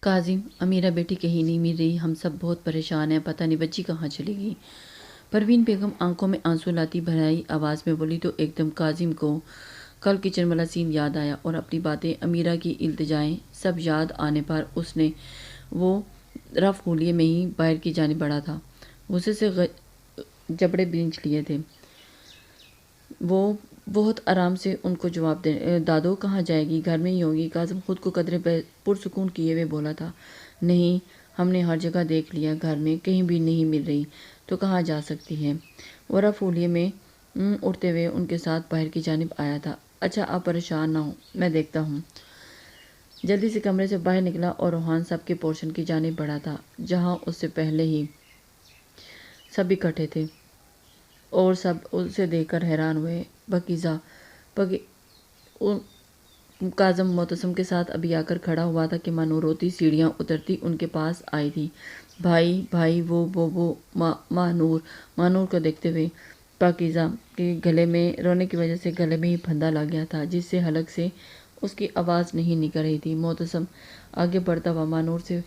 کاظم، امیرہ بیٹی کہیں نہیں مل رہی، ہم سب بہت پریشان ہیں، پتہ نہیں بچی کہاں چلی گئی۔ پروین بیگم آنکھوں میں آنسو لاتی بھرائی آواز میں بولی تو ایک دم کاظم کو کل کچن والا سین یاد آیا اور اپنی باتیں، امیرہ کی التجائیں سب یاد آنے پر اس نے وہ رف ہولیے میں ہی باہر کی جانب بڑھا تھا۔ غصے سے جبڑے بینچ لیے تھے۔ وہ بہت آرام سے ان کو جواب دے، دادو کہاں جائے گی، گھر میں ہی ہوگی۔ کاظم خود کو قدرے پرسکون کیے ہوئے بولا تھا، نہیں، ہم نے ہر جگہ دیکھ لیا، گھر میں کہیں بھی نہیں مل رہی تو کہاں جا سکتی ہے۔ وہ رف ہولیے میں اٹھتے ہوئے ان کے ساتھ باہر کی جانب آیا تھا۔ اچھا، آپ پریشان نہ ہوں، میں دیکھتا ہوں۔ جلدی سے کمرے سے باہر نکلا اور روحان صاحب کے پورشن کی جانب بڑھا تھا، جہاں اس سے پہلے ہی سب اکٹھے تھے اور سب اسے دیکھ کر حیران ہوئے۔ کاظم معتصم کے ساتھ ابھی آ کر کھڑا ہوا تھا کہ مانور روتی سیڑھیاں اترتی ان کے پاس آئی تھی۔ بھائی وہ مانور کو دیکھتے ہوئے پاکیزہ کے گلے میں رونے کی وجہ سے گلے میں ہی پھندا لگ گیا تھا، جس سے حلق سے اس کی آواز نہیں نکل رہی تھی۔ معتصم آگے بڑھتا ہوا مانور سے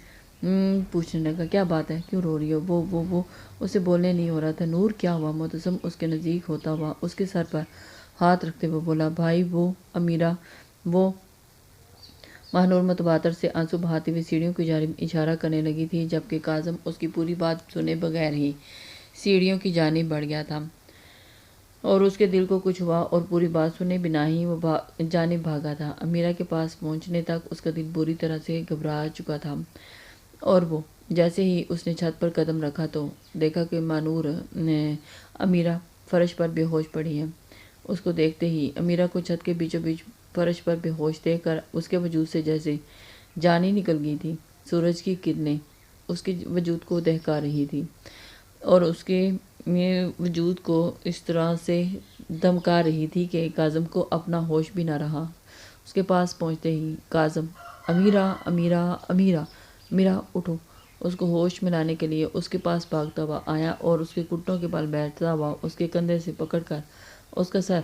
پوچھنے لگا، کیا بات ہے، کیوں رو رہی ہو؟ وہ اسے بولنے نہیں ہو رہا تھا۔ نور، کیا ہوا؟ معتصم اس کے نزدیک ہوتا ہوا اس کے سر پر ہاتھ رکھتے ہوئے بولا، بھائی وہ امیرہ۔ وہ مانور متواتر سے آنسو بہاتی ہوئی سیڑھیوں کی جانب اشارہ کرنے لگی تھی، جبکہ کاظم اس کی پوری بات سنے بغیر ہی سیڑھیوں کی جانب بڑھ گیا تھا اور اس کے دل کو کچھ ہوا اور پوری بات سنے بنا ہی وہ جانب بھاگا تھا۔ امیرہ کے پاس پہنچنے تک اس کا دل بری طرح سے گھبرا چکا تھا اور وہ جیسے ہی اس نے چھت پر قدم رکھا تو دیکھا کہ مانور امیرہ فرش پر بے ہوش پڑی ہے۔ اس کو دیکھتے ہی امیرہ کو چھت کے بیچوں بیچ فرش پر بے ہوش دیکھ کر اس کے وجود سے جیسے جان ہی نکل گئی تھی۔ سورج کی کرنیں اس کے وجود کو دہکا رہی تھی اور اس کے وجود کو اس طرح سے دمکا رہی تھی کہ کاظم کو اپنا ہوش بھی نہ رہا۔ اس کے پاس پہنچتے ہی کاظم، امیرہ اٹھو، اس کو ہوش میں لانے کے لیے اس کے پاس بھاگتا ہوا آیا اور اس کے گھٹنوں کے بل بیٹھتا ہوا اس کے کندھے سے پکڑ کر اس کا سر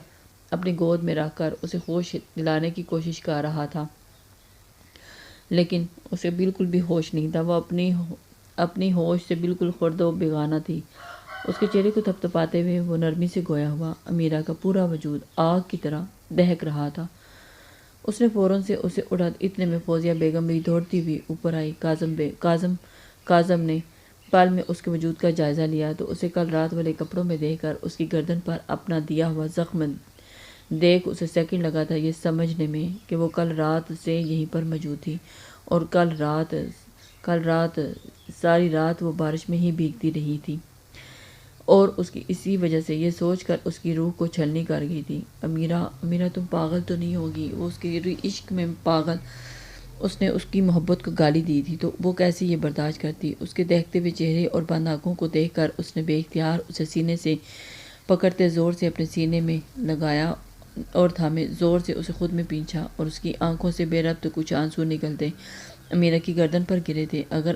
اپنی گود میں رکھ کر اسے ہوش دلانے کی کوشش کر رہا تھا، لیکن اسے بالکل بھی ہوش نہیں تھا۔ وہ اپنی ہوش سے بالکل خرد و بیگانہ تھی۔ اس کے چہرے کو تھپتھپاتے ہوئے وہ نرمی سے گویا ہوا امیرہ کا پورا وجود آگ کی طرح دہک رہا تھا۔ اس نے فوراً سے اسے اٹھا، اتنے میں فوزیہ بیگم بھی دوڑتی ہوئی اوپر آئی۔ کاظم نے پل میں اس کے وجود کا جائزہ لیا تو اسے کل رات والے کپڑوں میں دیکھ کر اس کی گردن پر اپنا دیا ہوا زخم دیکھ اسے سیکنڈ لگا تھا یہ سمجھنے میں کہ وہ کل رات سے یہیں پر موجود تھی اور کل رات ساری رات وہ بارش میں ہی بھیگتی رہی تھی اور اس کی اسی وجہ سے یہ سوچ کر اس کی روح کو چھلنی کر گئی تھی، امیرہ تم پاگل تو نہیں ہوگی؟ وہ اس کے عشق میں پاگل، اس نے اس کی محبت کو گالی دی تھی تو وہ کیسے یہ برداشت کرتی؟ اس کے دیکھتے ہوئے چہرے اور بند آنکھوں کو دیکھ کر اس نے بے اختیار اسے سینے سے پکڑتے زور سے اپنے سینے میں لگایا اور تھامے، زور سے اسے خود میں پینچھا اور اس کی آنکھوں سے بے ربط کچھ آنسو نکلتے امیرہ کی گردن پر گرے تھے۔ اگر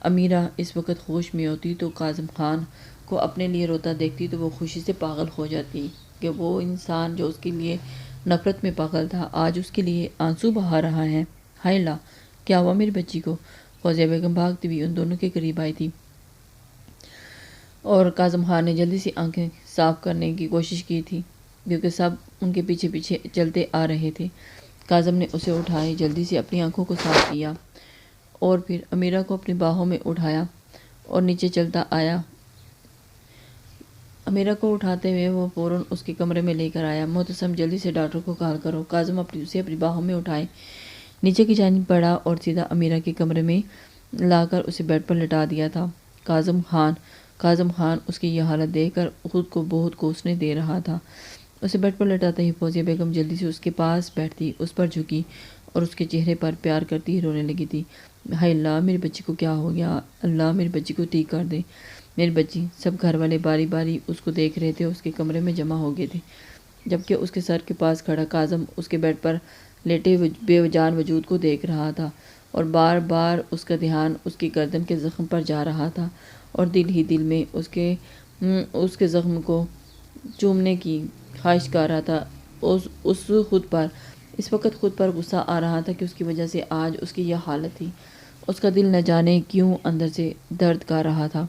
امیرہ اس وقت ہوش میں ہوتی تو کاظم خان کو اپنے لیے روتا دیکھتی تو وہ خوشی سے پاگل ہو جاتی کہ وہ انسان جو اس کے لیے نفرت میں پاگل تھا آج اس کے لیے آنسو بہا رہا ہے۔ ہائے اللہ، کیا ہوا میری بچی کو؟ فوزیہ بیگم بھاگتی ہوئی ان دونوں کے قریب آئی تھی اور کاظم خان نے جلدی سے آنکھیں صاف کرنے کی کوشش کی تھی کیونکہ سب ان کے پیچھے پیچھے چلتے آ رہے تھے۔ کاظم نے اسے اٹھائے، جلدی سے اپنی آنکھوں کو صاف کیا اور پھر امیرہ کو اپنی باہوں میں اٹھایا اور نیچے چلتا آیا۔ امیرہ کو اٹھاتے ہوئے وہ فوراً اس کے کمرے میں لے کر آیا۔ معتصم، جلدی سے ڈاکٹر کو کال کرو۔ کاظم اسے اپنی باہوں میں اٹھائے نیچے کی جانب بڑھا اور سیدھا امیرہ کے کمرے میں لا کر اسے بیڈ پر لٹا دیا تھا۔ کاظم خان اس کی یہ حالت دیکھ کر خود کو بہت کوسنے دے رہا تھا۔ اسے بیڈ پر لٹاتے ہی فوزیہ بیگم جلدی سے اس کے پاس بیٹھتی، اس پر جھکی اور اس کے چہرے پر پیار کرتی ہی رونے لگی تھی۔ ہائے اللہ، میری بچی کو کیا ہو گیا؟ اللہ میری بچی کو ٹھیک کر دے، میری بچی۔ سب گھر والے باری باری اس کو دیکھ رہے تھے، اس کے کمرے میں جمع ہو گئے تھے، جبکہ اس کے سر کے پاس کھڑا کاظم اس کے بیڈ پر لیٹے بے جان وجود کو دیکھ رہا تھا اور بار بار اس کا دھیان اس کی گردن کے زخم پر جا رہا تھا اور دل ہی دل میں اس کے زخم کو چومنے کی خواہش کر رہا تھا۔ اس خود پر اس وقت خود پر غصہ آ رہا تھا کہ اس کی وجہ سے آج اس کی یہ حالت تھی۔ اس کا دل نہ جانے کیوں اندر سے درد کر رہا تھا۔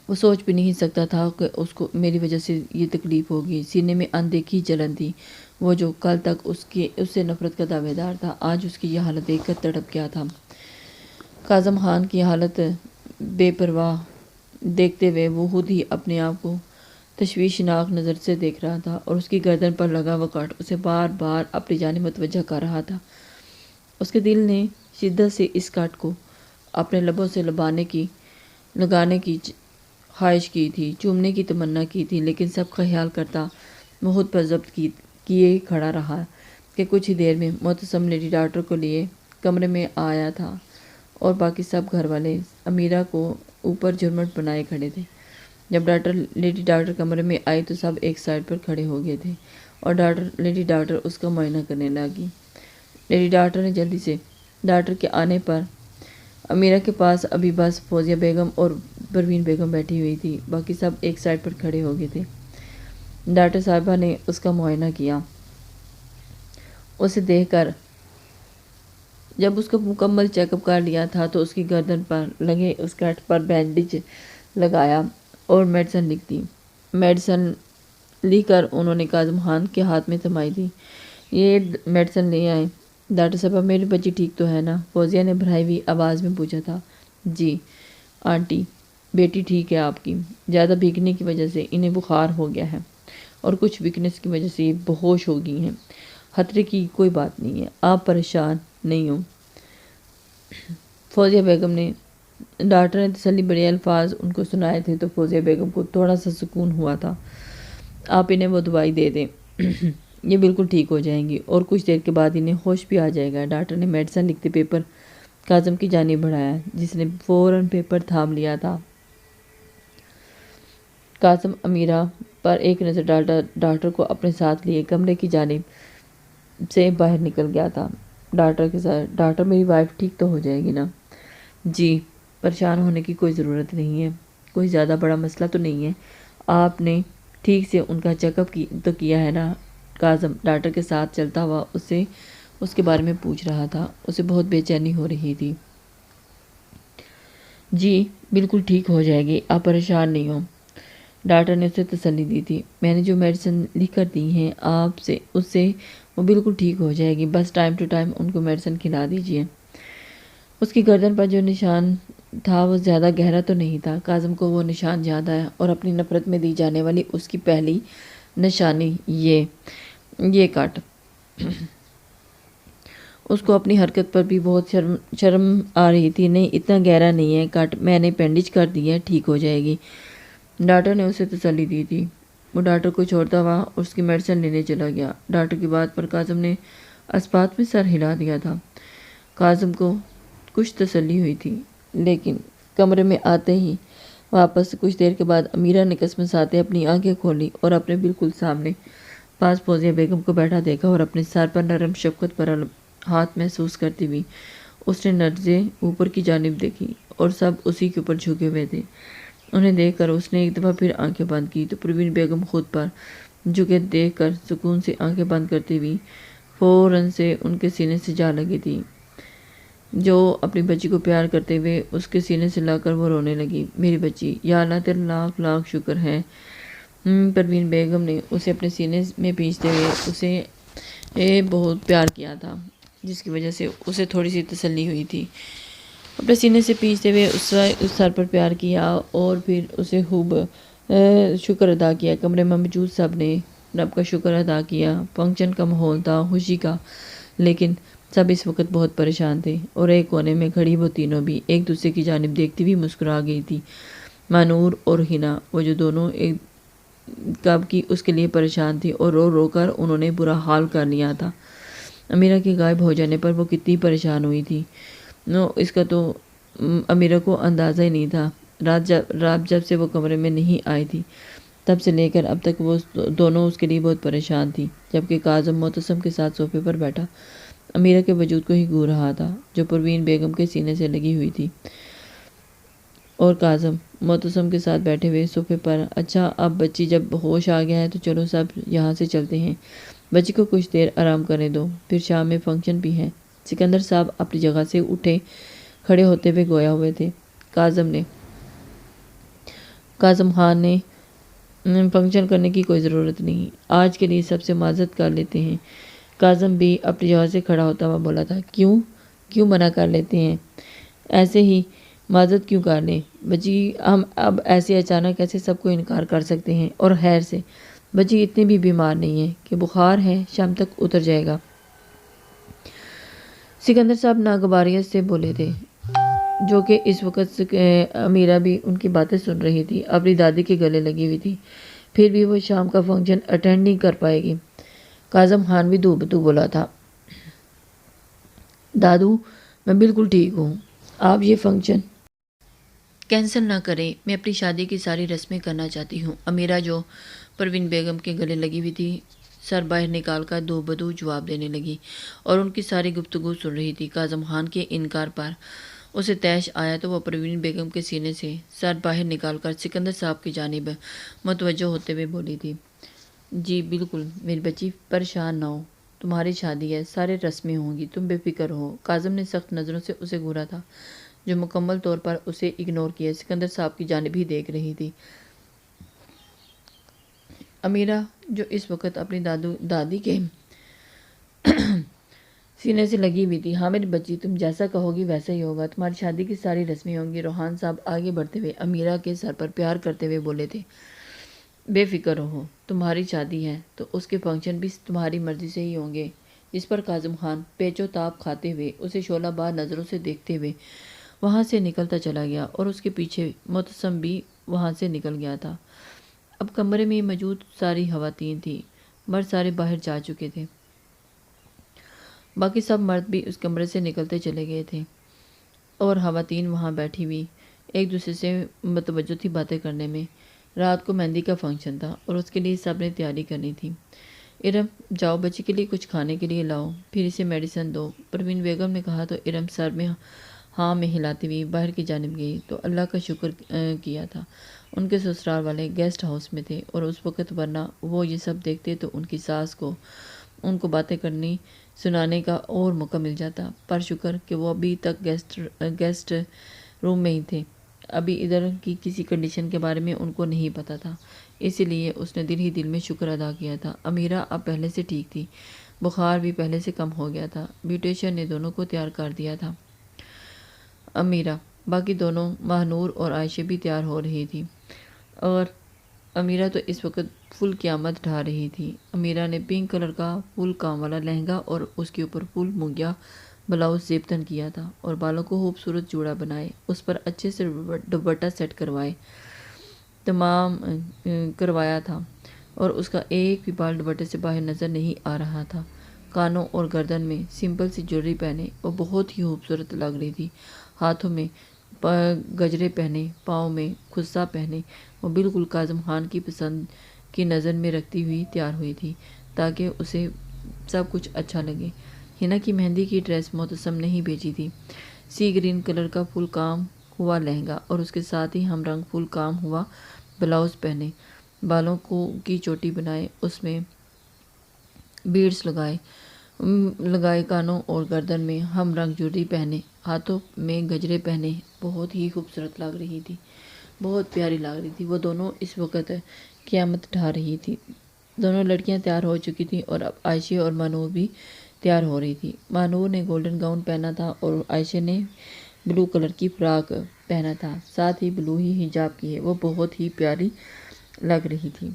وہ سوچ بھی نہیں سکتا تھا کہ اس کو میری وجہ سے یہ تکلیف ہوگی۔ سینے میں اندیکھی جلن تھی۔ وہ جو کل تک اس سے نفرت کا دعوے دار تھا، آج اس کی یہ حالت دیکھ کر تڑپ گیا تھا۔ کاظم خان کی حالت بے پرواہ دیکھتے ہوئے وہ خود ہی اپنے آپ کو تشویشناک نظر سے دیکھ رہا تھا، اور اس کی گردن پر لگا ہوا کاٹ اسے بار بار اپنی جانب متوجہ کر رہا تھا۔ اس کے دل نے شدت سے اس کاٹ کو اپنے لبوں سے لگانے کی خواہش کی تھی، چومنے کی تمنا کی تھی، لیکن سب کا خیال کرتا وہ خود پر ضبط کیے کھڑا رہا کہ کچھ ہی دیر میں معتصم لیڈی ڈاکٹر کو لیے کمرے میں آیا تھا، اور باقی سب گھر والے امیرہ کو اوپر جھرمٹ بنائے کھڑے تھے۔ جب لیڈی ڈاکٹر کمرے میں آئی تو سب ایک سائڈ پر کھڑے ہو گئے تھے، اور لیڈی ڈاکٹر اس کا معائنہ کرنے لگی۔ لیڈی ڈاکٹر نے جلدی سے ڈاکٹر کے آنے پر امیرہ کے پاس ابھی بس فوزیہ بیگم اور پروین بیگم بیٹھی ہوئی تھی، باقی سب ایک سائڈ پر کھڑے ہو گئے تھے۔ ڈاکٹر صاحبہ نے اس کا معائنہ کیا۔ اسے دیکھ کر جب اس کا مکمل چیک اپ کر لیا تھا تو اس کی گردن پر لگے اس کٹ پر بینڈیج لگایا اور میڈیسن لکھ دی۔ میڈیسن لکھ کر انہوں نے کاظم خان کے ہاتھ میں تھمائی دی۔ یہ میڈیسن لے آئے۔ ڈاکٹر صاحبہ میری بچی ٹھیک تو ہے نا؟ فوزیہ نے بھرائی ہوئی آواز میں پوچھا تھا۔ جی آنٹی، بیٹی ٹھیک ہے آپ کی، زیادہ بھیگنے کی وجہ سے انہیں بخار ہو گیا ہے، اور کچھ ویکنس کی وجہ سے یہ بے ہوش ہو گئی ہیں۔ خطرے کی کوئی بات نہیں ہے، آپ پریشان نہیں ہوں۔ فوزیہ بیگم نے ڈاکٹر نے تسلی بڑے الفاظ ان کو سنائے تھے تو فوزیہ بیگم کو تھوڑا سا سکون ہوا تھا۔ آپ انہیں وہ دوائی دے دیں، یہ بالکل ٹھیک ہو جائیں گی، اور کچھ دیر کے بعد انہیں ہوش بھی آ جائے گا۔ ڈاکٹر نے میڈیسن لکھتے پیپر کاظم کی جانب بڑھایا، جس نے فوراً پیپر تھام لیا تھا۔ کاظم امیرہ پر ایک نظر ڈاکٹر کو اپنے ساتھ لیے کمرے کی جانب سے باہر نکل گیا تھا۔ ڈاکٹر کے ساتھ، ڈاکٹر میری وائف ٹھیک تو ہو جائے گی نا؟ جی، پریشان ہونے کی کوئی ضرورت نہیں ہے، کوئی زیادہ بڑا مسئلہ تو نہیں ہے۔ آپ نے ٹھیک سے ان کا چیک اپ تو کیا ہے نا؟ کاظم ڈاکٹر کے ساتھ چلتا ہوا اس کے بارے میں پوچھ رہا تھا۔ اسے بہت بے چینی ہو رہی تھی۔ جی بالکل ٹھیک ہو جائے گی، آپ پریشان نہیں ہوں، ڈاکٹر نے اسے تسلی دی تھی۔ میں نے جو میڈیسن لکھ کر دی ہیں آپ سے، اس سے وہ بالکل ٹھیک ہو جائے گی، بس ٹائم ٹو ٹائم ان کو میڈیسن کھلا دیجیے۔ اس کی گردن پر جو نشان تھا وہ زیادہ گہرا تو نہیں تھا۔ کاظم کو وہ نشان یاد آیا، اور اپنی نفرت میں دی جانے والی اس کی پہلی نشانی یہ کٹ۔ اس کو اپنی حرکت پر بھی بہت شرم آ رہی تھی۔ نہیں، اتنا گہرا نہیں ہے کٹ، میں نے بینڈیج کر دی ہے، ٹھیک ہو جائے گی، ڈاکٹر نے اسے تسلی دی تھی۔ وہ ڈاکٹر کو چھوڑتا ہوا اس کی میڈیسن لینے چلا گیا۔ ڈاکٹر کی بات پر کاظم نے اسبات میں سر ہلا دیا تھا۔ کاظم کو کچھ تسلی ہوئی تھی، لیکن کمرے میں آتے ہی واپس کچھ دیر کے بعد امیرہ نے کسمساتے اپنی آنکھیں کھولی اور اپنے بالکل سامنے پاس فوزیہ بیگم کو بیٹھا دیکھا، اور اپنے سر پر نرم شفقت پر ہاتھ محسوس کرتی ہوئی اس نے نظریں اوپر کی جانب دیکھی، اور سب اسی کے اوپر جھکے ہوئے تھے۔ انہیں دیکھ کر اس نے ایک دفعہ پھر آنکھیں بند کی تو پروین بیگم خود پر جھکے دیکھ کر سکون سے آنکھیں بند کرتی ہوئی فوراً سے ان کے سینے سے جا لگی تھی۔ جو اپنی بچی کو پیار کرتے ہوئے اس کے سینے سے لا کر وہ رونے لگی۔ میری بچی، یا اللہ تیرا لاکھ لاکھ شکر ہے۔ پروین بیگم نے اسے اپنے سینے میں پھینچتے ہوئے اسے بہت پیار کیا تھا، جس کی وجہ سے اسے تھوڑی سی تسلی ہوئی تھی۔ اپنے سینے سے پھینچتے ہوئے اس سر پر پیار کیا، اور پھر اسے خوب شکر ادا کیا۔ کمرے میں موجود سب نے رب کا شکر ادا کیا۔ فنکشن کا ماحول تھا خوشی کا، لیکن سب اس وقت بہت پریشان تھے، اور ایک کونے میں کھڑی وہ تینوں بھی ایک دوسرے کی جانب دیکھتی ہوئی مسکرا گئی تھی۔ مانور اور ہنا، وہ جو دونوں ایک کب کی اس کے لیے پریشان تھی، اور رو رو کر انہوں نے برا حال کر لیا تھا۔ امیرہ کے غائب ہو جانے پر وہ کتنی پریشان ہوئی تھی، اس کا تو امیرہ کو اندازہ ہی نہیں تھا۔ رات جب سے وہ کمرے میں نہیں آئی تھی، تب سے لے کر اب تک وہ دونوں اس کے لیے بہت پریشان تھی، جبکہ کاظم معتصم کے ساتھ صوفے پر بیٹھا امیرہ کے وجود کو ہی گھو رہا تھا، جو پروین بیگم کے سینے سے لگی ہوئی تھی، اور کاظم معتصم کے ساتھ بیٹھے ہوئے صوفے پر۔ اچھا، اب بچی جب ہوش آ گیا ہے تو چلو سب یہاں سے چلتے ہیں، بچی کو کچھ دیر آرام کرنے دو، پھر شام میں فنکشن بھی ہے۔ سکندر صاحب اپنی جگہ سے اٹھے کھڑے ہوتے ہوئے گویا ہوئے تھے۔ کاظم خان نے فنکشن کرنے کی کوئی ضرورت نہیں، آج کے لیے سب سے معذرت کر لیتے ہیں۔ کاظم بھی اپنی جگہ سے کھڑا ہوتا ہوا بولا تھا، کیوں منع کر لیتے ہیں؟ ایسے ہی معذرت کیوں کر لیں بچی، ہم اب ایسے اچانک ایسے سب کو انکار کر سکتے ہیں؟ اور خیر سے بچی اتنی بھی بیمار نہیں ہے کہ بخار ہے، شام تک اتر جائے گا۔ سکندر صاحب ناگواریت سے بولے تھے، جو کہ اس وقت امیرہ بھی ان کی باتیں سن رہی تھی، اپنی دادی کے گلے لگی ہوئی تھی۔ پھر بھی وہ شام کا فنکشن اٹینڈ نہیں کر پائے گی۔ کاظم خان بھی دو بدو بولا تھا، دادو میں بالکل ٹھیک ہوں، آپ یہ فنکشن کینسل نہ کریں، میں اپنی شادی کی ساری رسمیں کرنا چاہتی ہوں۔ امیرہ جو پروین بیگم کے گلے لگی ہوئی تھی، سر باہر نکال کر دو بدو جواب دینے لگی اور ان کی ساری گفتگو سن رہی تھی۔ کاظم خان کے انکار پر اسے طیش آیا تو وہ پروین بیگم کے سینے سے سر باہر نکال کر سکندر صاحب کی جانب متوجہ ہوتے ہوئے بولی تھی، جی بالکل میری بچی، پریشان نہ ہو، تمہاری شادی ہے، سارے رسمیں ہوں گی، تم بے فکر ہو۔ کاظم نے سخت نظروں سے اسے گھورا تھا، جو مکمل طور پر اسے اگنور کیے سکندر صاحب کی جانب ہی دیکھ رہی تھی۔ امیرہ جو اس وقت اپنی دادی کے سینے سے لگی ہوئی تھی، ہاں میری بچی، تم جیسا کہو گی ویسا ہی ہوگا، تمہاری شادی کی ساری رسمیں ہوں گی۔ روحان صاحب آگے بڑھتے ہوئے امیرہ کے سر پر پیار کرتے ہوئے بولے تھے، بے فکر رہو، تمہاری شادی ہے تو اس کے فنکشن بھی تمہاری مرضی سے ہی ہوں گے۔ جس پر کاظم خان پیچ و تاب کھاتے ہوئے اسے شعلہ بار نظروں سے دیکھتے ہوئے وہاں سے نکلتا چلا گیا اور اس کے پیچھے معتصم بھی وہاں سے نکل گیا تھا۔ اب کمرے میں موجود ساری خواتین تھیں، مرد سارے باہر جا چکے تھے، باقی سب مرد بھی اس کمرے سے نکلتے چلے گئے تھے اور خواتین وہاں بیٹھی ہوئی ایک دوسرے سے متوجہ تھی باتیں کرنے میں۔ رات کو مہندی کا فنکشن تھا اور اس کے لیے سب نے تیاری کرنی تھی۔ ارم جاؤ بچی کے لیے کچھ کھانے کے لیے لاؤ، پھر اسے میڈیسن دو، پروین بیگم نے کہا تو ارم سر میں ہاں میں ہلاتی ہوئی باہر کی جانب گئی تو اللہ کا شکر کیا تھا ان کے سسرال والے گیسٹ ہاؤس میں تھے اور اس وقت ورنہ وہ یہ سب دیکھتے تو ان کی ساس کو ان کو باتیں کرنی سنانے کا اور موقع مل جاتا، پر شکر کہ وہ ابھی تک گیسٹ روم میں ہی تھے، ابھی ادھر کی کسی کنڈیشن کے بارے میں ان کو نہیں پتا تھا، اسی لیے اس نے دل ہی دل میں شکر ادا کیا تھا۔ امیرہ اب پہلے سے ٹھیک تھی، بخار بھی پہلے سے کم ہو گیا تھا، بیوٹیشین نے دونوں کو تیار کر دیا تھا۔ امیرہ باقی دونوں ماہنور اور عائشہ بھی تیار ہو رہی تھی اور امیرہ تو اس وقت فل قیامت ڈھا رہی تھی۔ امیرہ نے پنک کلر کا فل کام والا لہنگا اور اس کے اوپر فل مونگیا بلاؤز زیبتن کیا تھا اور بالوں کو خوبصورت جوڑا بنائے، اس پر اچھے سے دوپٹہ سیٹ کروایا تھا اور اس کا ایک بھی بال دوپٹے سے باہر نظر نہیں آ رہا تھا۔ کانوں اور گردن میں سمپل سی جویلری پہنے وہ بہت ہی خوبصورت لگ رہی تھی، ہاتھوں میں گجرے پہنے، پاؤں میں خصا پہنے وہ بالکل کاظم خان کی پسند کی نظر میں رکھتی ہوئی تیار ہوئی تھی تاکہ اسے سب کچھ اچھا لگے۔ ہنا کی مہندی کی ڈریس معتصم نے ہی بھیجی تھی، سی گرین کلر کا فل کام ہوا لہنگا اور اس کے ساتھ ہی ہم رنگ فل کام ہوا بلاؤز پہنے، بالوں کی چوٹی بنائے، اس میں بیڈز لگائے، کانوں اور گردن میں ہم رنگ جوڑی پہنے، ہاتھوں میں گجرے پہنے، بہت ہی خوبصورت لگ رہی تھی، بہت پیاری لگ رہی تھی۔ وہ دونوں اس وقت قیامت ڈھا رہی تھی۔ دونوں لڑکیاں تیار ہو چکی تھیں اور اب عائشہ اور مانور بھی تیار ہو رہی تھی۔ مانور نے گولڈن گاؤن پہنا تھا اور عائشہ نے بلو کلر کی فراک پہنا تھا، ساتھ ہی بلو ہی حجاب کیے، وہ بہت ہی پیاری لگ رہی تھی۔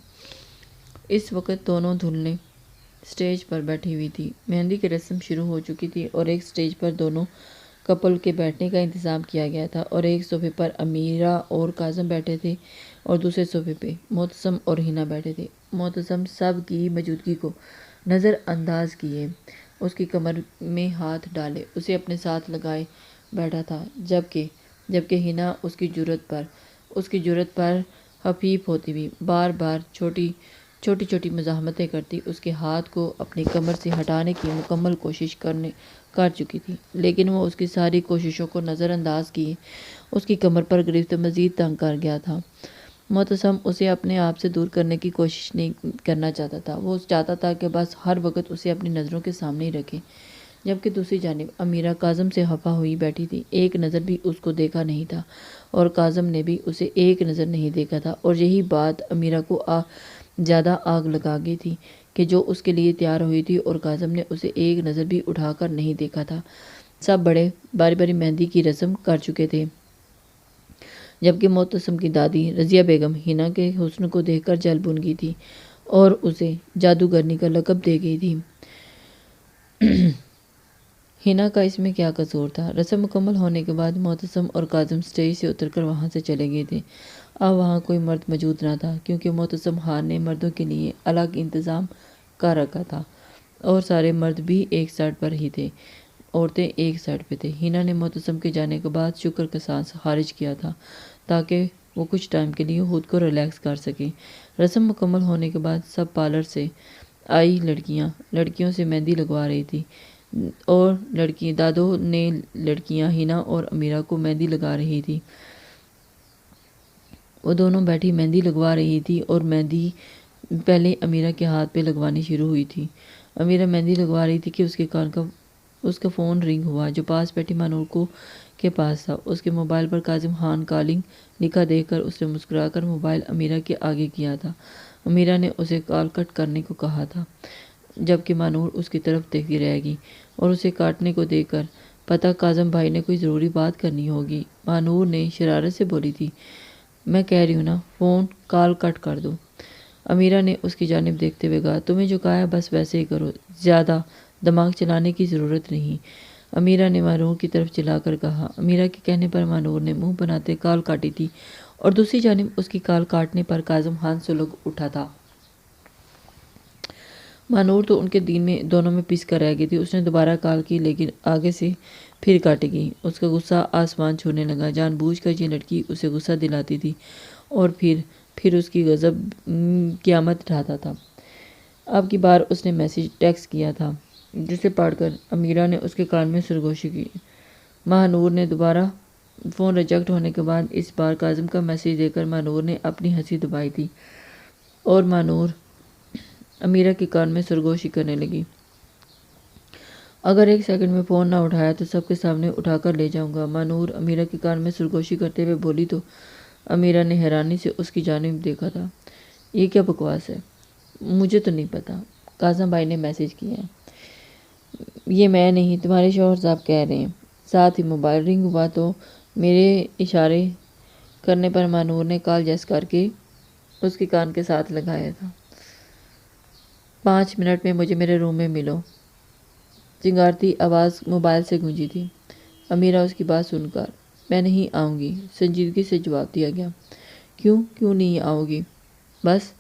اس وقت دونوں دلہنیں سٹیج پر بیٹھی ہوئی تھی، مہندی کی رسم شروع ہو چکی تھی اور ایک سٹیج پر دونوں کپل کے بیٹھنے کا انتظام کیا گیا تھا اور ایک صوفے پر امیرہ اور کاظم بیٹھے تھے اور دوسرے صوفے پہ معتصم اور ہنا بیٹھے تھے۔ معتصم سب کی موجودگی کو نظر انداز کیے اس کی کمر میں ہاتھ ڈالے اسے اپنے ساتھ لگائے بیٹھا تھا، جبکہ ہنا اس کی جرات پر خفیف ہوتی ہوئی بار بار چھوٹی چھوٹی مزاحمتیں کرتی اس کے ہاتھ کو اپنی کمر سے ہٹانے کی مکمل کوشش کر چکی تھی، لیکن وہ اس کی ساری کوششوں کو نظر انداز کیے اس کی کمر پر گرفت مزید تنگ کر گیا تھا۔ معتصم اسے اپنے آپ سے دور کرنے کی کوشش نہیں کرنا چاہتا تھا۔ وہ چاہتا تھا کہ بس ہر وقت اسے اپنی نظروں کے سامنے ہی رکھے، جبکہ دوسری جانب امیرہ کاظم سے خفا ہوئی بیٹھی تھی۔ ایک نظر بھی اس کو دیکھا نہیں تھا اور کاظم نے بھی اسے ایک نظر نہیں دیکھا تھا، اور یہی بات امیرہ کو زیادہ آگ لگا گئی تھی کہ جو اس کے لیے تیار ہوئی تھی اور کاظم نے اسے ایک نظر بھی اٹھا کر نہیں دیکھا تھا۔ سب بڑے باری باری مہندی کی رسم کر چکے تھے، جبکہ معتصم کی دادی رضیہ بیگم ہنا کے حسن کو دیکھ کر جل بھن گئی تھی اور اسے جادوگرنی کا لقب دے گئی تھی۔ ہنا کا اس میں کیا قصور تھا؟ رسم مکمل ہونے کے بعد معتصم اور کاظم سٹیج سے اتر کر وہاں سے چلے گئے تھے۔ اب وہاں کوئی مرد موجود نہ تھا، کیونکہ معتصم خان نے مردوں کے لیے الگ انتظام کر رکھا تھا اور سارے مرد بھی ایک سائڈ پر ہی تھے، عورتیں ایک سائڈ پہ تھے۔ ہنا نے معتصم کے جانے کے بعد شکر کا سانس خارج کیا تھا تاکہ وہ کچھ ٹائم کے لیے خود کو ریلیکس کر سکے۔ رسم مکمل ہونے کے بعد سب پارلر سے آئی لڑکیوں سے مہندی لگوا رہی تھی، اور دادوں نے لڑکیاں ہنا اور امیرہ کو مہندی لگا رہی تھی۔ وہ دونوں بیٹھی مہندی لگوا رہی تھی اور مہندی پہلے امیرہ کے ہاتھ پہ لگوانی شروع ہوئی تھی۔ امیرہ مہندی لگوا رہی تھی کہ اس کا فون رنگ ہوا، جو پاس بیٹھی مانور کے پاس تھا۔ اس کے موبائل پر کاظم خان کالنگ لکھا دیکھ کر اس نے مسکرا کر موبائل امیرہ کے آگے کیا تھا۔ امیرہ نے اسے کال کٹ کرنے کو کہا تھا، جبکہ مانور اس کی طرف دیکھتی رہ گئی اور اسے کاٹنے کو دیکھ کر پتہ کاظم بھائی نے کوئی ضروری بات کرنی ہوگی۔ مانور نے شرارت سے بولی تھی، میں کہہ رہی ہوں نا، فون کال کٹ کر دو۔ امیرہ نے اس کی جانب دیکھتے ہوئے کہا، تمہیں جو کہا ہے بس ویسے ہی کرو، زیادہ دماغ چلانے کی ضرورت نہیں۔ امیرہ نے مانور کی طرف چلا کر کہا۔ امیرہ کے کہنے پر مانور نے منہ بناتے کال کاٹی تھی، اور دوسری جانب اس کی کال کاٹنے پر کاظم خان سلگ اٹھا تھا۔ مانور تو ان کے دونوں میں پس کر رہ گئی تھی۔ اس نے دوبارہ کال کی، لیکن آگے سے پھر کاٹی گئی۔ اس کا غصہ آسمان چھونے لگا۔ جان بوجھ کر یہ لڑکی اسے غصہ دلاتی تھی اور پھر اس کی غضب قیامت ڈھاتا تھا۔ اب کی بار اس نے میسج ٹیکسٹ کیا تھا، جسے پڑھ کر امیرہ نے اس کے کان میں سرگوشی کی۔ مانور نے دوبارہ فون ریجیکٹ ہونے کے بعد اس بار کاظم کا میسج دے کر مانور نے اپنی ہنسی دبائی تھی، اور مانور امیرہ کے کان میں سرگوشی کرنے لگی، اگر ایک سیکنڈ میں فون نہ اٹھایا تو سب کے سامنے اٹھا کر لے جاؤں گا۔ مانور امیرہ کے کان میں سرگوشی کرتے ہوئے بولی تو امیرہ نے حیرانی سے اس کی جانب دیکھا تھا۔ یہ کیا بکواس ہے؟ مجھے تو نہیں پتا، کاظم بھائی نے میسج کیا ہے۔ یہ میں نہیں، تمہارے شوہر صاحب کہہ رہے ہیں۔ ساتھ ہی موبائل رنگ ہوا تو میرے اشارے کرنے پر مانور نے کال جیس کر کے اس کے کان کے ساتھ لگایا تھا۔ 5 منٹ میں مجھے میرے روم میں ملو، چنگارتی آواز موبائل سے گونجی تھی۔ امیرہ اس کی بات سن کر، میں نہیں آؤں گی، سنجیدگی سے جواب دیا گیا۔ کیوں نہیں آؤ گی؟ بس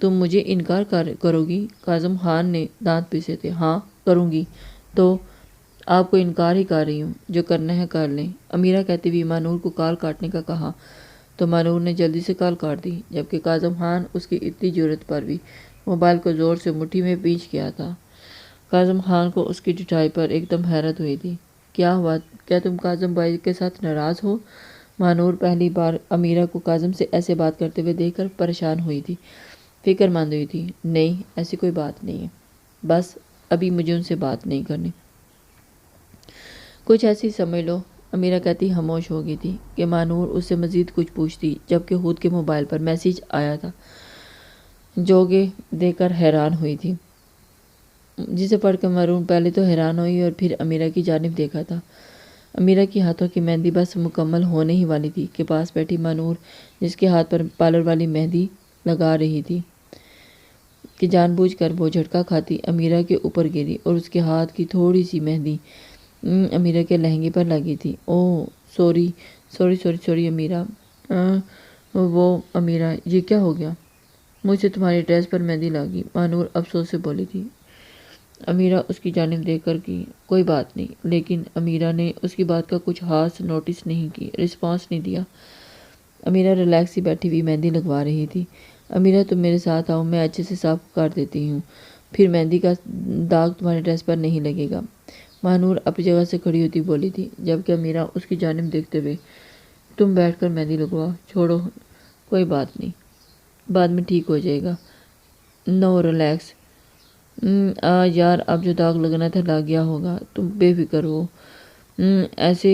تم مجھے انکار کرو گی؟ کاظم خان نے دانت پیسے تھے۔ ہاں کروں گی، تو آپ کو انکار ہی کر رہی ہوں، جو کرنا ہے کر لیں۔ امیرہ کہتی ہوئی مانور کو کال کاٹنے کا کہا تو مانور نے جلدی سے کال کاٹ دی، جبکہ کاظم خان اس کی اتنی جرأت پر بھی موبائل کو زور سے مٹھی میں پینچ گیا تھا۔ کاظم خان کو اس کی ڈٹائی پر ایک دم حیرت ہوئی تھی۔ کیا ہوا؟ کیا تم کاظم بھائی کے ساتھ ناراض ہو؟ مانور پہلی بار امیرہ کو کاظم سے ایسے بات کرتے ہوئے دیکھ کر پریشان ہوئی تھی، فکر مند ہوئی تھی۔ نہیں، ایسی کوئی بات نہیں ہے، بس ابھی مجھے ان سے بات نہیں کرنی۔ کچھ ایسی سمجھ لو۔ امیرہ کہتی خاموش ہو گئی تھی کہ مانور اس سے مزید کچھ پوچھتی، جبکہ خود کے موبائل پر میسج آیا تھا جو کہ دیکھ کر حیران ہوئی تھی، جسے پڑھ کر مانور پہلے تو حیران ہوئی اور پھر امیرہ کی جانب دیکھا تھا۔ امیرہ کی ہاتھوں کی مہندی بس مکمل ہونے ہی والی تھی کہ پاس بیٹھی مانور، جس کے ہاتھ پر پارلر والی مہندی لگا رہی تھی، کہ جان بوجھ کر وہ جھٹکا کھاتی امیرہ کے اوپر گری اور اس کے ہاتھ کی تھوڑی سی مہندی امیرہ کے لہنگے پر لگی تھی۔ اوہ سوری امیرہ۔ امیرہ، یہ کیا ہو گیا؟ مجھ سے تمہاری ڈریس پر مہندی لگی، مانور افسوس سے بولی تھی۔ امیرہ اس کی جانب دیکھ کر کی، کوئی بات نہیں، لیکن امیرہ نے اس کی بات کا کچھ خاص نوٹس نہیں کی، رسپانس نہیں دیا۔ امیرہ ریلیکس ہی بیٹھی ہوئی مہندی لگوا رہی تھی۔ امیرہ تم میرے ساتھ آؤ، میں اچھے سے صاف کر دیتی ہوں، پھر مہندی کا داغ تمہاری ڈریس پر نہیں لگے گا۔ مانور اپنی جگہ سے کھڑی ہوتی بولی تھی، جبکہ امیرہ اس کی جانب دیکھتے ہوئے، تم بیٹھ کر مہندی لگواؤ، چھوڑو کوئی بات نہیں، بعد میں ٹھیک ہو جائے گا۔ نو ریلیکس۔ یار اب جو داغ لگنا تھا لگ گیا ہوگا، تم بے فکر ہو۔ ایسے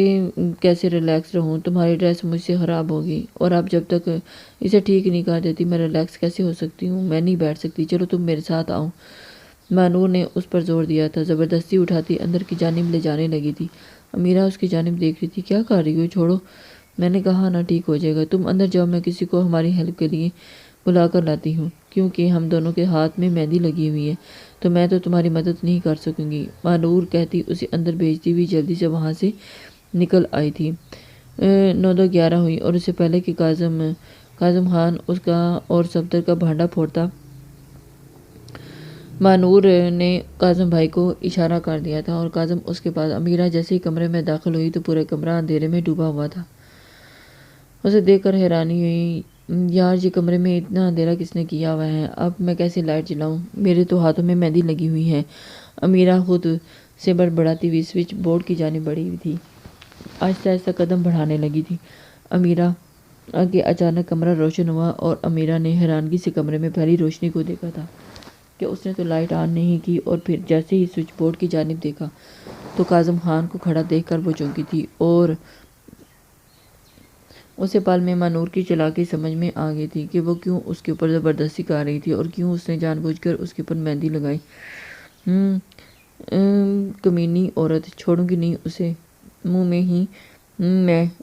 کیسے ریلیکس رہوں، تمہاری ڈریس مجھ سے خراب ہوگی، اور اب جب تک اسے ٹھیک نہیں کر دیتی میں ریلیکس کیسے ہو سکتی ہوں؟ میں نہیں بیٹھ سکتی، چلو تم میرے ساتھ آؤ۔ مانور نے اس پر زور دیا تھا، زبردستی اٹھاتی اندر کی جانب لے جانے لگی تھی۔ امیرہ اس کی جانب دیکھ رہی تھی۔ کیا کر رہی ہو؟ چھوڑو، میں نے کہا نا ٹھیک ہو جائے گا، تم اندر جاؤ، میں کسی کو ہماری ہیلپ کے لیے بلا کر لاتی ہوں، کیونکہ ہم دونوں کے ہاتھ میں مہندی لگی ہوئی ہے تو میں تو تمہاری مدد نہیں کر سکوں گی، مانور کہتی اسے اندر بھیجتی ہوئی جلدی سے وہاں سے نکل آئی تھی۔ 9:11 ہوئی اور اس سے پہلے کہ کاظم خان اس کا اور صفدر کا بھانڈا پھوڑتا، مانور نے کاظم بھائی کو اشارہ کر دیا تھا اور کاظم اس کے پاس۔ امیرہ جیسے ہی کمرے میں داخل ہوئی تو پورے کمرہ اندھیرے میں ڈوبا ہوا تھا۔ اسے دیکھ کر حیرانی ہوئی، یار یہ کمرے میں اتنا اندھیرا کس نے کیا ہوا ہے؟ اب میں کیسے لائٹ جلاؤں؟ میرے تو ہاتھوں میں مہندی لگی ہوئی ہے۔ امیرہ خود سے بڑبڑاتی ہوئی سوئچ بورڈ کی جانب بڑھی ہوئی تھی، آہستہ آہستہ قدم بڑھانے لگی تھی۔ امیرہ کہ اچانک کمرہ روشن ہوا اور امیرہ نے حیرانگی سے کمرے میں پھیلی روشنی کو دیکھا تھا کہ اس نے تو لائٹ آن نہیں کی، اور پھر جیسے ہی سوئچ بورڈ کی جانب دیکھا تو کاظم خان کو کھڑا دیکھ کر وہ چونکی تھی، اور اسے پل میں مانور کی چالاکی سمجھ میں آ گئی تھی کہ وہ کیوں اس کے اوپر زبردستی کر رہی تھی اور کیوں اس نے جان بوجھ کر اس کے اوپر مہندی لگائی۔ کمینی عورت، چھوڑوں گی نہیں اسے منہ میں ہی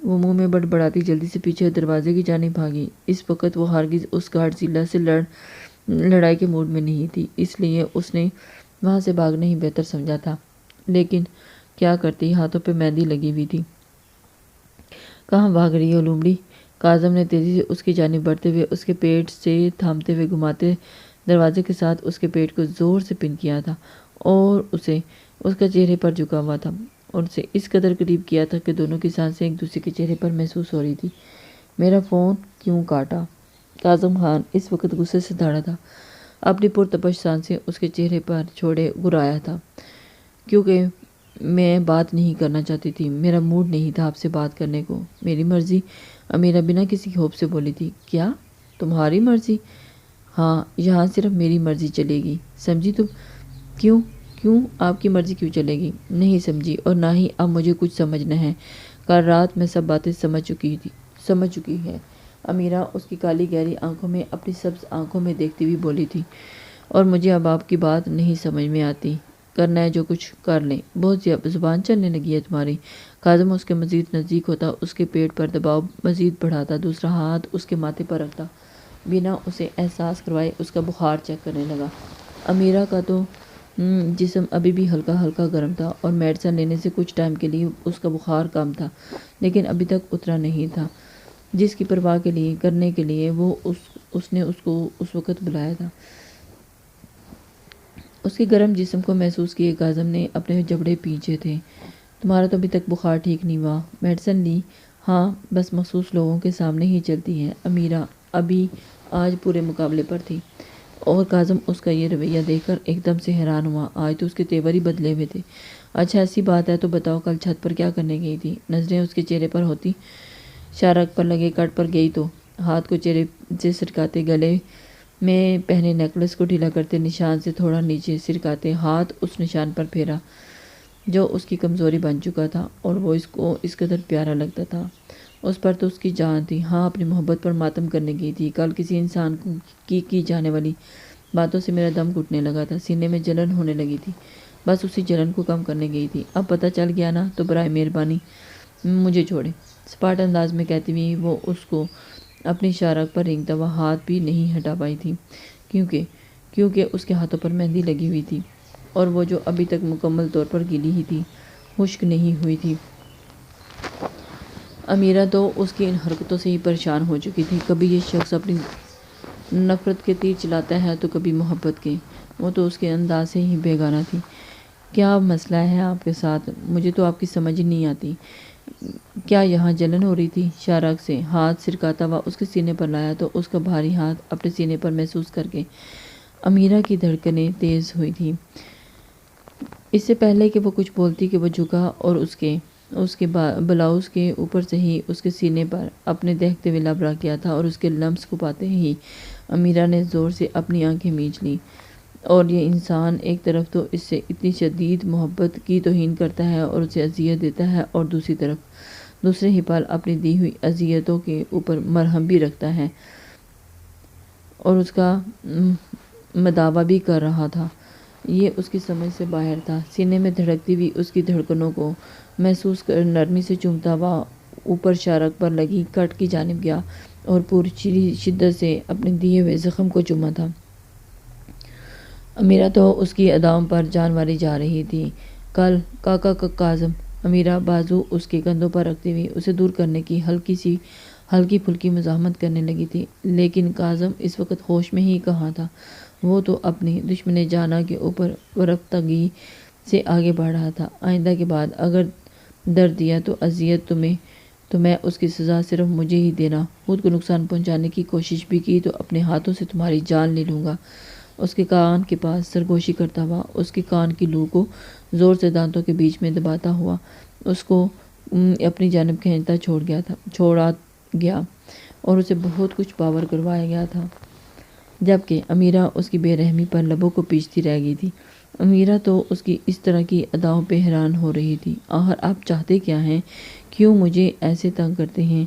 وہ منہ میں بڑبڑاتی جلدی سے پیچھے دروازے کی جانب بھاگی۔ اس وقت وہ ہرگز اس گارڈزیلا سے لڑائی کے موڈ میں نہیں تھی، اس لیے اس نے وہاں سے بھاگنا ہی بہتر سمجھا تھا، لیکن کیا کرتی، ہاتھوں پہ مہندی لگی ہوئی تھی۔ کہاں بھاگ رہی ہو لومڑی؟ کاظم نے تیزی سے اس کی جانب بڑھتے ہوئے اس کے پیٹ سے تھامتے ہوئے گھماتے دروازے کے ساتھ اس کے پیٹ کو زور سے پن کیا تھا، اور اسے اس کا چہرے پر جھکا ہوا تھا اور اسے اس قدر قریب کیا تھا کہ دونوں کی سانسیں ایک دوسرے کے چہرے پر محسوس ہو رہی تھی۔ میرا فون کیوں کاٹا؟ کاظم خان اس وقت غصے سے دھڑا تھا، اپنی پرتپش سانسیں اس کے چہرے پر چھوڑے گرایا تھا۔ کیونکہ میں بات نہیں کرنا چاہتی تھی، میرا موڈ نہیں تھا آپ سے بات کرنے کو۔ میری مرضی، امیرہ بنا کسی ہوپ سے بولی تھی۔ کیا تمہاری مرضی؟ ہاں، یہاں صرف میری مرضی چلے گی، سمجھی تم؟ کیوں آپ کی مرضی کیوں چلے گی؟ نہیں سمجھی، اور نہ ہی اب مجھے کچھ سمجھنا ہے، کل رات میں سب باتیں سمجھ چکی ہے۔ امیرہ اس کی کالی گہری آنکھوں میں اپنی سبز آنکھوں میں دیکھتی ہوئی بولی تھی، اور مجھے اب آپ کی بات نہیں سمجھ میں آتی، کرنا ہے جو کچھ کر لیں، بہت زبان چلنے لگی ہے تمہاری۔ کاظم اس کے مزید نزدیک ہوتا، اس کے پیٹ پر دباؤ مزید بڑھاتا، دوسرا ہاتھ اس کے ماتھے پر رکھتا، بنا اسے احساس کروائے اس کا بخار چیک کرنے لگا۔ امیرہ کا تو جسم ابھی بھی ہلکا ہلکا گرم تھا، اور میڈیسن لینے سے کچھ ٹائم کے لیے اس کا بخار کم تھا، لیکن ابھی تک اترا نہیں تھا، جس کی پرواہ کرنے کے لیے وہ اس نے اس کو اس وقت بلایا تھا۔ اس کے گرم جسم کو محسوس کیے کاظم نے اپنے جبڑے پیچھے تھے۔ تمہارا تو ابھی تک بخار ٹھیک نہیں ہوا؟ میڈیسن لی؟ ہاں، بس مخصوص لوگوں کے سامنے ہی چلتی ہے۔ امیرہ ابھی آج پورے مقابلے پر تھی، اور کاظم اس کا یہ رویہ دیکھ کر ایک دم سے حیران ہوا۔ آج تو اس کے تیور ہی بدلے ہوئے تھے۔ اچھا ایسی بات ہے تو بتاؤ، کل چھت پر کیا کرنے گئی تھی؟ نظریں اس کے چہرے پر ہوتی، شارک پر لگے کٹ پر گئی تو ہاتھ کو چہرے سے سرکاتے، گلے میں پہنے نیکلس کو ڈھیلا کرتے، نشان سے تھوڑا نیچے سرکاتے، ہاتھ اس نشان پر پھیرا جو اس کی کمزوری بن چکا تھا، اور وہ اس کو اس قدر پیارا لگتا تھا۔ اس پر تو اس کی جان تھی۔ ہاں، اپنی محبت پر ماتم کرنے گئی تھی۔ کل کسی انسان کی جانے والی باتوں سے میرا دم گھٹنے لگا تھا، سینے میں جلن ہونے لگی تھی، بس اسی جلن کو کم کرنے گئی تھی۔ اب پتہ چل گیا نا، تو برائے مہربانی مجھے چھوڑے، سپاٹ انداز میں کہتی ہوئی وہ اس کو اپنی شارک پر رینگتا ہوا ہاتھ بھی نہیں ہٹا پائی تھی، کیونکہ اس کے ہاتھوں پر مہندی لگی ہوئی تھی، اور وہ جو ابھی تک مکمل طور پر گیلی ہی تھی، خشک نہیں ہوئی تھی۔ امیرہ تو اس کی ان حرکتوں سے ہی پریشان ہو چکی تھی، کبھی یہ شخص اپنی نفرت کے تیر چلاتا ہے تو کبھی محبت کے، وہ تو اس کے انداز سے ہی بیگانہ تھی۔ کیا مسئلہ ہے آپ کے ساتھ؟ مجھے تو آپ کی سمجھ نہیں آتی۔ کیا یہاں جلن ہو رہی تھی؟ شارک سے ہاتھ سرکاتا ہوا اس کے سینے پر لایا تو اس کا بھاری ہاتھ اپنے سینے پر محسوس کر کے امیرہ کی دھڑکنیں تیز ہوئی تھی۔ اس سے پہلے کہ وہ کچھ بولتی کہ وہ جھکا اور اس کے اس کے بلاؤز کے اوپر سے ہی اس کے سینے پر اپنے دیکھتے ہوئے لب رکھ کیا تھا، اور اس کے لمس کو پاتے ہی امیرہ نے زور سے اپنی آنکھیں میچ لیں۔ اور یہ انسان ایک طرف تو اس سے اتنی شدید محبت کی توہین کرتا ہے اور اسے اذیت دیتا ہے، اور دوسری طرف دوسرے ہی پل اپنی دی ہوئی اذیتوں کے اوپر مرہم بھی رکھتا ہے اور اس کا مداوع بھی کر رہا تھا۔ یہ اس کی سمجھ سے باہر تھا۔ سینے میں دھڑکتی ہوئی اس کی دھڑکنوں کو محسوس کر نرمی سے چومتا ہوا اوپر شارک پر لگی کٹ کی جانب گیا اور پوری شدت سے اپنے دیے ہوئے زخم کو چوما تھا۔ امیرہ تو اس کی اداؤں پر جان ماری جا رہی تھی۔ کل کاکا کاظم، امیرہ بازو اس کے کندھوں پر رکھتے ہوئے اسے دور کرنے کی ہلکی پھلکی مزاحمت کرنے لگی تھی، لیکن کاظم اس وقت ہوش میں ہی کہاں تھا۔ وہ تو اپنی دشمن جانہ کے اوپر ورفتگی سے آگے بڑھ رہا تھا۔ آئندہ کے بعد اگر درد دیا تو اذیت تو میں اس کی سزا صرف مجھے ہی دینا، خود کو نقصان پہنچانے کی کوشش بھی کی تو اپنے ہاتھوں سے تمہاری جان لے لوں گا۔ اس کے کان کے پاس سرگوشی کرتا ہوا اس کے کان کی لو کو زور سے دانتوں کے بیچ میں دباتا ہوا اس کو اپنی جانب کھینچتا چھوڑا گیا اور اسے بہت کچھ باور کروایا گیا تھا، جبکہ امیرہ اس کی بے رحمی پر لبوں کو پیچتی رہ گئی تھی۔ امیرہ تو اس کی اس طرح کی اداؤں پہ حیران ہو رہی تھی۔ آخر آپ چاہتے کیا ہیں؟ کیوں مجھے ایسے تنگ کرتے ہیں؟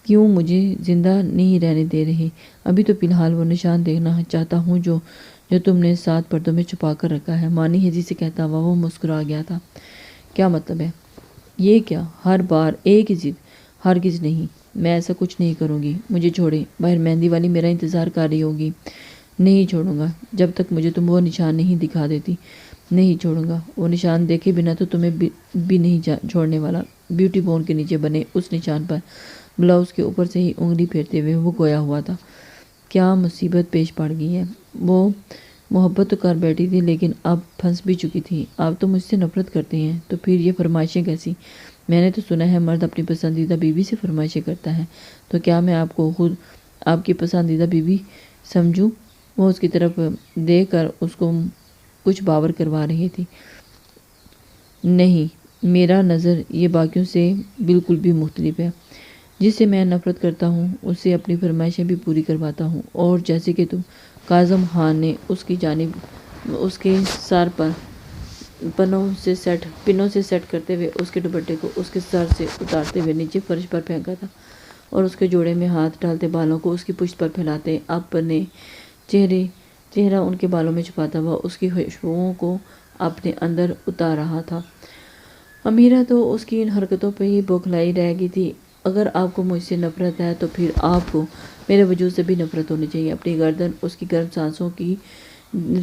کیوں مجھے زندہ نہیں رہنے دے رہے؟ ابھی تو فی الحال وہ نشان دیکھنا چاہتا ہوں جو تم نے 7 پردوں میں چھپا کر رکھا ہے۔ مانی ہجی سے کہتا ہوا وہ مسکرا گیا تھا۔ کیا مطلب ہے؟ یہ کیا؟ ہر بار ایک ہی ضد؟ ہرگز نہیں، میں ایسا کچھ نہیں کروں گی۔ مجھے چھوڑیں، باہر مہندی والی میرا انتظار کر رہی ہوگی۔ نہیں چھوڑوں گا جب تک مجھے تم وہ نشان نہیں دکھا دیتی۔ نہیں چھوڑوں گا، وہ نشان دیکھے بنا تو تمہیں بھی نہیں چھوڑنے والا۔ بیوٹی بون کے نیچے بنے اس نشان پر بلاؤز کے اوپر سے ہی انگلی پھیرتے ہوئے وہ گویا ہوا تھا۔ کیا مصیبت پیش پڑ گئی ہے؟ وہ محبت تو کر بیٹھی تھی لیکن اب پھنس بھی چکی تھی۔ آپ تو مجھ سے نفرت کرتے ہیں تو پھر یہ فرمائشیں کیسی؟ میں نے تو سنا ہے مرد اپنی پسندیدہ بیوی سے فرمائشیں کرتا ہے، تو کیا میں آپ کو خود آپ کی پسندیدہ بیوی سمجھوں؟ وہ اس کی طرف دیکھ کر اس کو کچھ باور کروا رہی تھی۔ نہیں، میرا نظر یہ باقیوں سے بالکل بھی مختلف ہے۔ جس سے میں نفرت کرتا ہوں اس سے اپنی فرمائشیں بھی پوری کرواتا ہوں، اور جیسے کہ تم۔ کاظم خان نے اس کی جانب اس کے سر پر پنوں سے سیٹ کرتے ہوئے اس کے دوپٹے کو اس کے سر سے اتارتے ہوئے نیچے فرش پر پھینکا تھا اور اس کے جوڑے میں ہاتھ ڈالتے بالوں کو اس کی پشت پر پھیلاتے اپنے چہرہ ان کے بالوں میں چھپاتا ہوا اس کی خوشبوؤں کو اپنے اندر اتار رہا تھا۔ امیرہ تو اس کی ان حرکتوں پہ ہی بوکھلائی رہ گئی تھی۔ اگر آپ کو مجھ سے نفرت ہے تو پھر آپ کو میرے وجود سے بھی نفرت ہونی چاہیے۔ اپنی گردن اس کی گرم سانسوں کی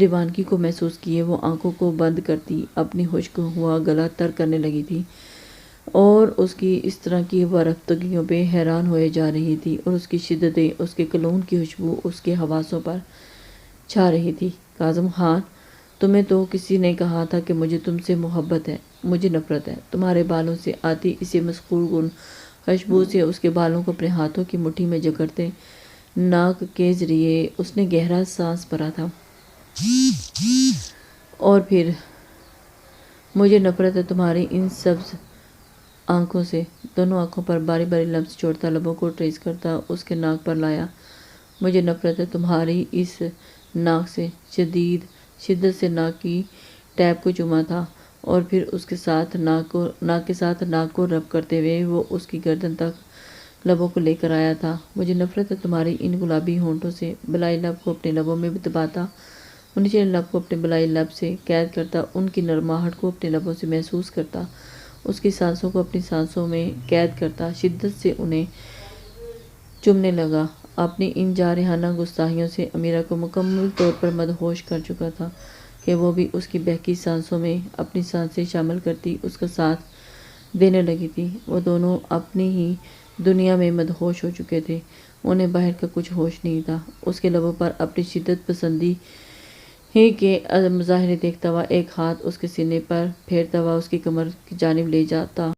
روانگی کو محسوس کیے وہ آنکھوں کو بند کرتی اپنی خشک ہوا گلا تر کرنے لگی تھی اور اس کی اس طرح کی ورفتگیوں پہ حیران ہوئے جا رہی تھی اور اس کی شدتیں، اس کے کلون کی خوشبو اس کے حواسوں پر چھا رہی تھی۔ کاظم خان، تمہیں تو کسی نے کہا تھا کہ مجھے تم سے محبت ہے، مجھے نفرت ہے۔ تمہارے بالوں سے آتی اسی مسحور کن خوشبو سے اس کے بالوں کو اپنے ہاتھوں کی مٹھی میں جکڑتے ناک کے ذریعے اس نے گہرا سانس بھرا تھا۔ اور پھر مجھے نفرت ہے تمہاری ان سبز آنکھوں سے۔ دونوں آنکھوں پر باری باری لمس چھوڑتا لبوں کو ٹریس کرتا اس کے ناک پر لایا۔ مجھے نفرت ہے تمہاری اس ناک سے۔ شدت سے ناک کی ٹیپ کو چوما تھا اور پھر اس کے ساتھ ناک کو رب کرتے ہوئے وہ اس کی گردن تک لبوں کو لے کر آیا تھا۔ مجھے نفرت ہے تمہاری ان گلابی ہونٹوں سے۔ بلائی لب کو اپنے لبوں میں دباتا اور نچلے لب کو اپنے بلائی لب سے قید کرتا ان کی نرماہٹ کو اپنے لبوں سے محسوس کرتا اس کی سانسوں کو اپنی سانسوں میں قید کرتا شدت سے انہیں چومنے لگا۔ اپنی ان جارحانہ گستاخیوں سے امیرہ کو مکمل طور پر مدہوش کر چکا تھا کہ وہ بھی اس کی بہکی سانسوں میں اپنی سانسیں شامل کرتی اس کا ساتھ دینے لگی تھی۔ وہ دونوں اپنی ہی دنیا میں مدہوش ہو چکے تھے، انہیں باہر کا کچھ ہوش نہیں تھا۔ اس کے لبوں پر اپنی شدت پسندی کے مظاہرے دیکھتا ہوا ایک ہاتھ اس کے سینے پر پھیرتا ہوا اس کی کمر کی جانب لے جاتا